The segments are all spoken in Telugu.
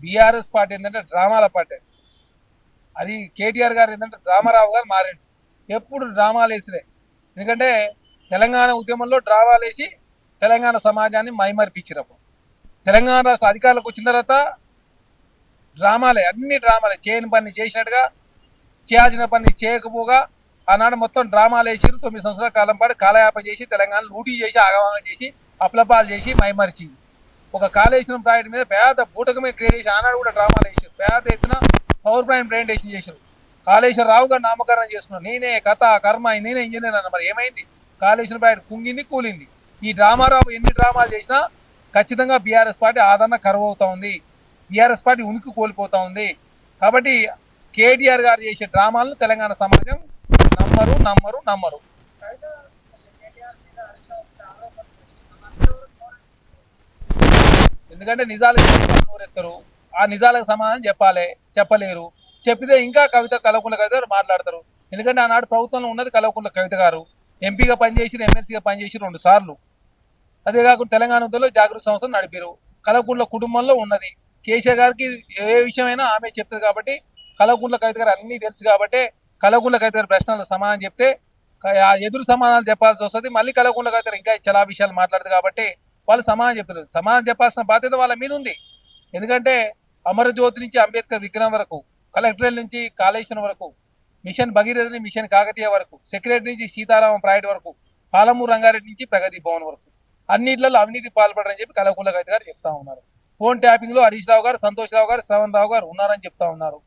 బీఆర్ఎస్ పార్టీ ఏంటంటే డ్రామాల పార్టీ. అది కేటీఆర్ గారు ఏంటంటే డ్రామారావు గారు మారిండు. ఎప్పుడు డ్రామాలు వేసిరే. ఎందుకంటే తెలంగాణ ఉద్యమంలో డ్రామాలు వేసి తెలంగాణ సమాజాన్ని మైమరిపించినప్పుడు తెలంగాణ రాష్ట్ర అధికారులకు వచ్చిన తర్వాత డ్రామాలే, అన్ని డ్రామాలే. చేయని పని చేసినట్టుగా, చేయాల్సిన పని చేయకపోగా ఆనాడు మొత్తం డ్రామాలు వేసి 9 సంవత్సరాల కాలం పాటు కాలయాపన చేసి తెలంగాణ లూటీ చేసి ఆగమాగం చేసి అప్లపాలు చేసి మైమరిచి ఒక కాళేశ్వరం ప్రాజెక్ట్ మీద పేద బూటకమే క్రియేట్ చేసి ఆనాడు కూడా డ్రామాలు వేసారు. పేద ఎత్తున పవర్ ప్లాంట్ ప్రెజెంటేషన్ చేశారు. కాళేశ్వరరావు గారు నామకరణం చేసుకున్నారు. నేనే కథ కర్మ నేనే ఇంజనీర్ అన్న. మరి ఏమైంది? కాళేశ్వరం ప్రాజెక్ట్ కుంగింది, కూలింది. ఈ డ్రామారావు ఎన్ని డ్రామాలు చేసినా ఖచ్చితంగా బీఆర్ఎస్ పార్టీ ఆదరణ కరువు అవుతా ఉంది. బీఆర్ఎస్ పార్టీ ఉనికి కోల్పోతా ఉంది. కాబట్టి కేటీఆర్ గారు చేసే డ్రామాలను తెలంగాణ సమాజం నమ్మరు నమ్మరు నమ్మరు. ఎందుకంటే నిజాలు నోరెత్తరు. ఆ నిజాలకు సమాధానం చెప్పాలి, చెప్పలేరు. చెప్పితే ఇంకా కవిత కల్వకుంట్ల కవిత గారు మాట్లాడతారు. ఎందుకంటే ఆనాడు ప్రభుత్వంలో ఉన్నది కల్వకుంట్ల కవిత గారు. ఎంపీగా పనిచేసి ఎమ్మెల్సీగా పనిచేసి 2 సార్లు. అదే కాకుండా తెలంగాణ ఉద్యమంలో జాగృతి సంస్థ నడిపారు. కల్వకుంట్ల కుటుంబంలో ఉన్నది. కేసీఆర్ గారికి ఏ విషయమైనా ఆమె చెప్తుంది కాబట్టి కల్వకుంట్ల కవిత గారు అన్నీ తెలుసు కాబట్టి కల్వకుంట్ల కవిత గారి ప్రశ్నలకు సమాధానం చెప్తే ఎదురు సమాధానాలు చెప్పాల్సి వస్తుంది. మళ్ళీ కల్వకుంట్ల కవిత గారు ఇంకా చాలా విషయాలు మాట్లాడుతుంది కాబట్టి వాళ్ళు సమాధానం చెప్తారు. సమాధానం చెప్పాల్సిన బాధ్యత వాళ్ళ మీద ఉంది. ఎందుకంటే అమరజ్యోతి నుంచి అంబేద్కర్ విగ్రహం వరకు, కలెక్టరేట్ నుంచి కాళేశ్వరం వరకు, మిషన్ భగీరథ మిషన్ కాకతీయ వరకు, సెక్రటరీ నుంచి సీతారామ ప్రాజెక్ట్ వరకు, పాలమూరు రంగారెడ్డి నుంచి ప్రగతి భవన్ వరకు అన్నింటిలో అవినీతి పాల్పడరని చెప్పి కల్వకుంట్ల కవిత గారు చెప్తా ఉన్నారు. ఫోన్ ట్యాపింగ్ లో హరీష్ రావు గారు, సంతోష్ రావు గారు, శ్రవణ్ రావు గారు ఉన్నారని చెప్తా ఉన్నారు.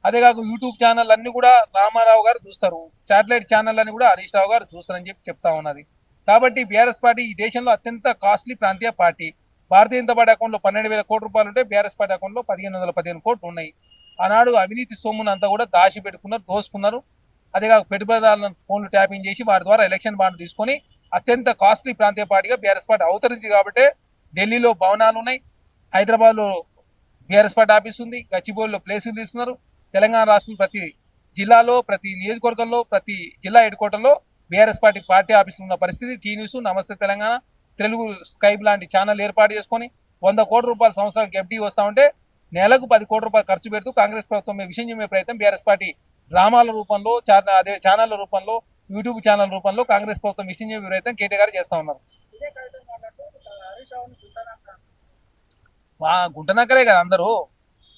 అదే కాక యూట్యూబ్ ఛానల్ అన్ని కూడా రామారావు గారు చూస్తారు. శాటిలైట్ ఛానల్ అని కూడా హరీష్ రావు గారు చూస్తారని చెప్పి చెప్తా ఉన్నది. కాబట్టి బీఆర్ఎస్ పార్టీ ఈ దేశంలో అత్యంత కాస్ట్లీ ప్రాంతీయ పార్టీ. భారతీయ జనతా పార్టీ అకౌంట్లో 12,000 కోట్ల రూపాయలు ఉంటే బీఆర్ఎస్ పార్టీ అకౌంట్లో 1,515 కోట్లు ఉన్నాయి. ఆనాడు అవినీతి సొమ్మును అంతా కూడా దాచి పెట్టుకున్నారు, దోసుకున్నారు. అదే కాక పెట్టుబడిదారులను ఫోన్లు ట్యాపింగ్ చేసి వారి ద్వారా ఎలక్షన్ బాండ్ తీసుకొని అత్యంత కాస్ట్లీ ప్రాంతీయ పార్టీగా బీఆర్ఎస్ పార్టీ అవతరించింది. కాబట్టి ఢిల్లీలో భవనాలు ఉన్నాయి, హైదరాబాద్లో బీఆర్ఎస్ పార్టీ ఆఫీస్ ఉంది, గచ్చిబౌలిలో ప్లేసులు తీసుకున్నారు. తెలంగాణ రాష్ట్రం ప్రతి జిల్లాలో, ప్రతి నియోజకవర్గంలో, ప్రతి జిల్లా హెడ్ క్వార్టర్లో బీఆర్ఎస్ పార్టీ ఆఫీసులు ఉన్న పరిస్థితి. టీ న్యూస్, నమస్తే తెలంగాణ, తెలుగు స్కైప్ లాంటి ఛానల్ ఏర్పాటు చేసుకొని 100 కోట్ల రూపాయల సంవత్సరానికి ఎఫ్డీ వస్తూ ఉంటే నెలకు 10 కోట్ల రూపాయలు ఖర్చు పెడుతూ కాంగ్రెస్ ప్రభుత్వం విషయం చెప్పే ప్రయత్నం బీఆర్ఎస్ పార్టీ డ్రామాల రూపంలో, అదే ఛానళ్ల రూపంలో, యూట్యూబ్ ఛానల్ రూపంలో కాంగ్రెస్ ప్రభుత్వం విషయం చెప్పే ప్రయత్నం కేటీఆర్ గారు చేస్తూ ఉన్నారు. గుంటనక్కలే కదా అందరూ.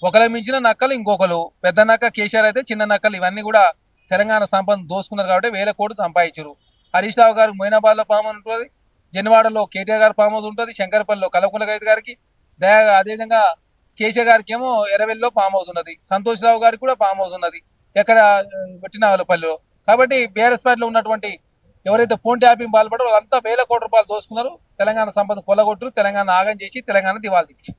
ఒకరు మించిన నక్కలు ఇంకొకరు. పెద్ద నక్క కేసీఆర్ అయితే చిన్న నక్కలు ఇవన్నీ కూడా తెలంగాణ సంపద దోసుకున్నారు కాబట్టి 1000 కోట్లు సంపాదించారు. హరీష్ రావు గారు మొయినాబాద్లో ఫామ్ హౌస్ ఉంటుంది, జన్వాడలో కేటీఆర్ గారు ఫామ్ హౌస్ ఉంటుంది, శంకరపల్లిలో కల్వకుంట్ల కవిత గారికి, అదేవిధంగా కేసీఆర్ గారికి ఏమో ఎర్రవెల్లిలో ఫామ్ హౌస్ ఉన్నది, సంతోష్ రావు గారికి కూడా ఫామ్ హౌస్ ఉన్నది ఎక్కడ వెట్టినావలపల్లిలో. కాబట్టి బీఆర్ఎస్ పార్టీలో ఉన్నటువంటి ఎవరైతే ఫోన్ ట్యాపింగ్ పాల్పడో వాళ్ళంతా 1000 కోట్ల రూపాయలు దోసుకున్నారు. తెలంగాణ సంపద కొల్లగొట్టరు, తెలంగాణ ఆగం చేసి తెలంగాణ దివాళ తెచ్చారు.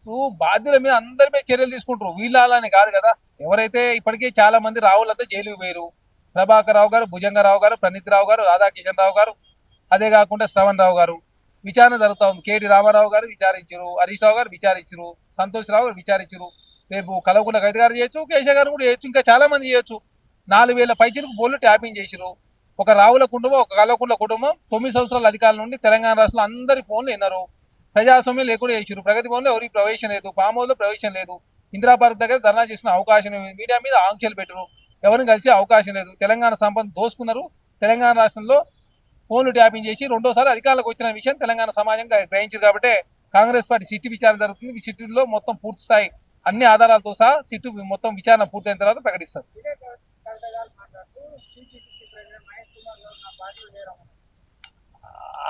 ఇప్పుడు బాధ్యుల మీద అందరి మీద చర్యలు తీసుకుంటారు. వీళ్ళని కాదు కదా. ఎవరైతే ఇప్పటికే చాలా మంది రావులంతా జైలుకు పోయారు. ప్రభాకర్ రావు గారు, భుజంగరావు గారు, ప్రణీత్ రావు గారు, రాధాకిషన్ రావు గారు, అదే కాకుండా శ్రవణ్ రావు గారు విచారణ జరుగుతూ ఉంది. కేటీ రామారావు గారు విచారించారు, హరీష్ రావు గారు విచారించారు, సంతోష్ రావు గారు విచారించారు. రేపు కల్వకుంట్ల కవిత గారు చేయొచ్చు, కేశవ్ గారు కూడా చేయొచ్చు, ఇంకా చాలా మంది చేయొచ్చు. 4,000 పైచలకు బోర్లు ట్యాపింగ్ చేసిరు. ఒక రావుల కుటుంబం, ఒక కల్వకుంట్ల కుటుంబం 9 సంవత్సరాల అధికారుల నుండి తెలంగాణ రాష్ట్రంలో అందరి ఫోన్లు విన్నారు. ప్రజాస్వామ్యం లేకుండా చేసిరు. ప్రగతి భవన్లో ఎవరికి ప్రవేశం లేదు, ఫామ్ హౌస్లో ప్రవేశం లేదు, ఇందిరా పార్క్ దగ్గర ధర్నా చేసిన అవకాశం లేదు, మీడియా మీద ఆంక్షలు పెట్టరు, ఎవరిని కలిసే అవకాశం లేదు. తెలంగాణ సంపద దోసుకున్నారు. తెలంగాణ రాష్ట్రంలో ఫోన్లు ట్యాపింగ్ చేసి రెండోసారి అధికారులకు వచ్చిన విషయం తెలంగాణ సమాజం గ్రహించారు. కాబట్టి కాంగ్రెస్ పార్టీ సిట్టు విచారణ జరుగుతుంది. ఈ సిట్టులో మొత్తం పూర్తి స్థాయి అన్ని ఆధారాలతో సహా సిట్టు మొత్తం విచారణ పూర్తయిన తర్వాత ప్రకటిస్తారు.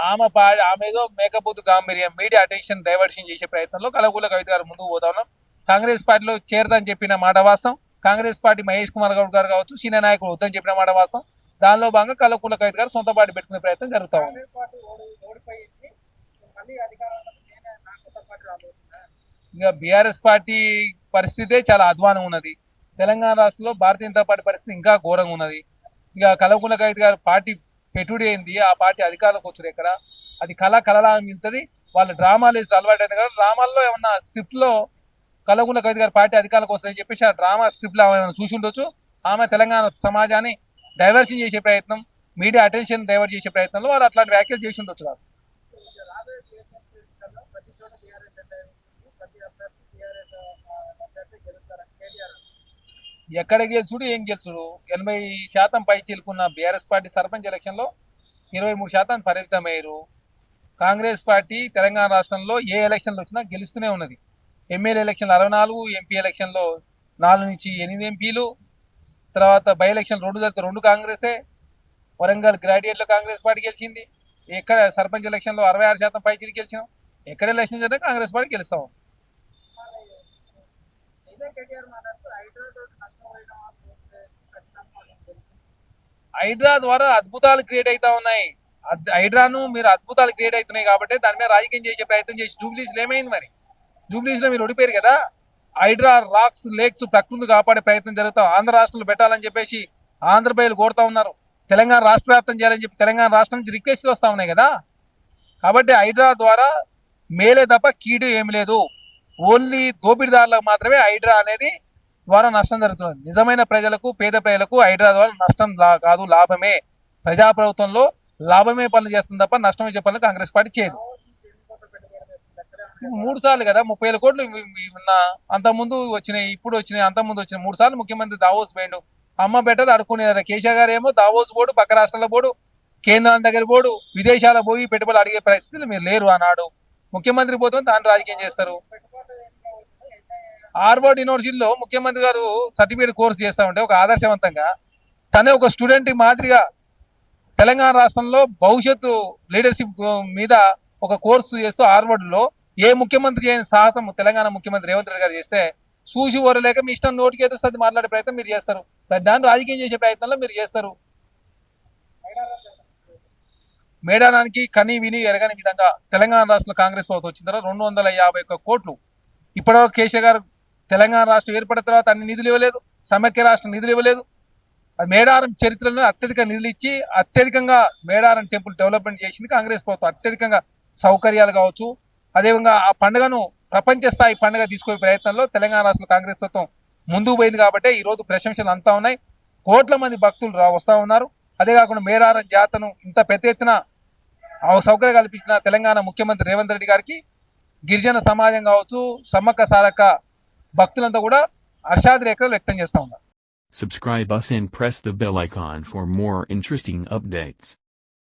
ఆమె ఏదో మేకపోతు గాంభీర్యం, మీడియా అటెన్షన్ డైవర్షన్ చేసే ప్రయత్నంలో కల్వకుంట్ల కవిత గారు ముందుకు పోతా ఉన్నారు. కాంగ్రెస్ పార్టీలో చేరదని చెప్పిన మాట వాస్తవం. కాంగ్రెస్ పార్టీ మహేష్ కుమార్ గౌడ్ గారు కావచ్చు, సీనియర్ నాయకుడు వద్దని చెప్పిన మాట వాస్తవం. దానిలో భాగంగా కల్వకుంట్ల కవిత గారు సొంత పార్టీ పెట్టుకునే ప్రయత్నం జరుగుతూ ఉంది. ఇంకా బీఆర్ఎస్ పార్టీ పరిస్థితే చాలా అధ్వానం ఉన్నది. తెలంగాణ రాష్ట్రంలో భారతీయ జనతా పార్టీ పరిస్థితి ఇంకా ఘోరంగా ఉన్నది. ఇక కల్వకుంట్ల కవిత గారు పార్టీ పెట్టుబడి ఏంది, ఆ పార్టీ అధికారులకు వచ్చారు ఎక్కడ, అది కళలా మిగులుతుంది. వాళ్ళు డ్రామాలు వేసి అలవాటు అయింది కదా. డ్రామాల్లో ఏమన్నా స్క్రిప్ట్లో కల్వకుంట్ల కవిత గారు పార్టీ అధికారులకు వస్తాయని చెప్పేసి ఆ డ్రామా స్క్రిప్ట్లో ఏమైనా చూసి ఉండొచ్చు. ఆమె తెలంగాణ సమాజాన్ని డైవర్షన్ చేసే ప్రయత్నం, మీడియా అటెన్షన్ డైవర్ట్ చేసే ప్రయత్నంలో వారు అట్లాంటి వ్యాఖ్యలు చేసి ఉండొచ్చు కాదు. ఎక్కడ గెలుచుడు ఏం గెలుచుడు 80% పై చిలుకున్న బీఆర్ఎస్ పార్టీ సర్పంచ్ ఎలక్షన్లో 23% పరిమితమయ్యారు. కాంగ్రెస్ పార్టీ తెలంగాణ రాష్ట్రంలో ఏ ఎలక్షన్లు వచ్చినా గెలుస్తూనే ఉన్నది. ఎమ్మెల్యే ఎలక్షన్లు 64, ఎంపీ ఎలక్షన్లో 4 నుంచి 8 ఎంపీలు, తర్వాత బై ఎలక్షన్ 2 జరిగితే 2 కాంగ్రెసే. వరంగల్ గ్రాడ్యుయేట్లో కాంగ్రెస్ పార్టీ గెలిచింది. ఎక్కడ సర్పంచ్ ఎలక్షన్లో 66% పై చిలికి గెలిచినాం. ఎక్కడ ఎలక్షన్ జరిగినా కాంగ్రెస్ పార్టీ గెలుస్తాం. హైడ్రా ద్వారా అద్భుతాలు క్రియేట్ అవుతా ఉన్నాయి. హైడ్రాను మీరు అద్భుతాలు క్రియేట్ అవుతున్నాయి కాబట్టి దాని మీద రాజకీయం చేసే ప్రయత్నం చేసి జూబ్లీస్లో ఏమైంది మరి? జూబ్లీస్లో మీరు ఓడిపోయారు కదా. హైడ్రా రాక్స్ లేక్స్ ప్రకృతి కాపాడే ప్రయత్నం జరుగుతాం. ఆంధ్ర రాష్ట్రంలో పెట్టాలని చెప్పేసి ఆంధ్ర ప్రజలు కోరుతా ఉన్నారు. తెలంగాణ రాష్ట్ర వ్యాప్తం చేయాలని చెప్పి తెలంగాణ రాష్ట్రం నుంచి రిక్వెస్ట్లు వస్తూ ఉన్నాయి కదా. కాబట్టి హైడ్రా ద్వారా మేలే తప్ప కీడు ఏమి లేదు. ఓన్లీ దోపిడీదారులకు మాత్రమే హైడ్రా అనేది ద్వారా నష్టం జరుగుతుంది. నిజమైన ప్రజలకు, పేద ప్రజలకు హైడ్రా ద్వారా నష్టం కాదు, లాభమే. ప్రజాప్రభుత్వంలో లాభమే పనులు చేస్తుంది తప్ప నష్టమే చెప్పాలని కాంగ్రెస్ పార్టీ చేయదు. 3 సార్లు కదా 30,000 కోట్లు ఉన్న అంతకుముందు వచ్చినాయి, ఇప్పుడు వచ్చినాయి, అంతకుముందు వచ్చినాయి. 3 సార్లు ముఖ్యమంత్రి దావోస్ పోయిండు. అమ్మ పెట్టదు అడుక్కునేది. కేసీఆర్ గారు ఏమో దావోస్ పోడు, పక్క రాష్ట్రాల పోడు, కేంద్రాల దగ్గర పోడు, విదేశాల పోయి పెట్టుబడులు అడిగే పరిస్థితులు మీరు లేరు అన్నాడు. ముఖ్యమంత్రి పోతుంది దాన్ని రాజకీయం చేస్తారు. హార్వర్డ్ యూనివర్సిటీలో ముఖ్యమంత్రి గారు సర్టిఫికేట్ కోర్స్ చేస్తా ఉంటే ఒక ఆదర్శవంతంగా తనే ఒక స్టూడెంట్ మాదిరిగా తెలంగాణ రాష్ట్రంలో భవిష్యత్తు లీడర్షిప్ మీద ఒక కోర్సు చేస్తూ హార్వర్డ్లో ఏ ముఖ్యమంత్రి చేయని సాహసం తెలంగాణ ముఖ్యమంత్రి రేవంత్ రెడ్డి గారు చేస్తే చూసి ఓరలేక మీ ఇష్టం నోటికి ఎదుస్తుంది మాట్లాడే ప్రయత్నం మీరు చేస్తారు. దాన్ని రాజకీయం చేసే ప్రయత్నంలో మీరు చేస్తారు. మేడానానికి కని విని ఎరగని విధంగా తెలంగాణ రాష్ట్రంలో కాంగ్రెస్ ప్రభుత్వం వచ్చిన తర్వాత 251 కోట్లు ఇప్పటివరకు కేసీఆర్ గారు తెలంగాణ రాష్ట్రం ఏర్పడిన తర్వాత అన్ని నిధులు ఇవ్వలేదు. సమైక్య రాష్ట్రం నిధులు ఇవ్వలేదు. అది మేడారం చరిత్రలో అత్యధిక నిధులు ఇచ్చి అత్యధికంగా మేడారం టెంపుల్ డెవలప్మెంట్ చేసింది కాంగ్రెస్ ప్రభుత్వం. అత్యధికంగా సౌకర్యాలు కావచ్చు, అదేవిధంగా ఆ పండుగను ప్రపంచ స్థాయి పండుగ తీసుకునే ప్రయత్నంలో తెలంగాణ రాష్ట్ర కాంగ్రెస్ ప్రభుత్వం ముందుకు పోయింది కాబట్టి ఈరోజు ప్రశంసలు అంతా ఉన్నాయి. కోట్ల మంది భక్తులు వస్తూ ఉన్నారు. అదే కాకుండా మేడారం జాతరను ఇంత పెద్ద ఎత్తున సౌకర్యం కల్పించిన తెలంగాణ ముఖ్యమంత్రి రేవంత్ రెడ్డి గారికి గిరిజన సమాజం కావచ్చు, సమ్మక్క సారక్క భక్తులంతా కూడా హర్షాతిరేకతలు వ్యక్తం చేస్తూ ఉన్నారు. Subscribe us and press the bell icon for more interesting updates.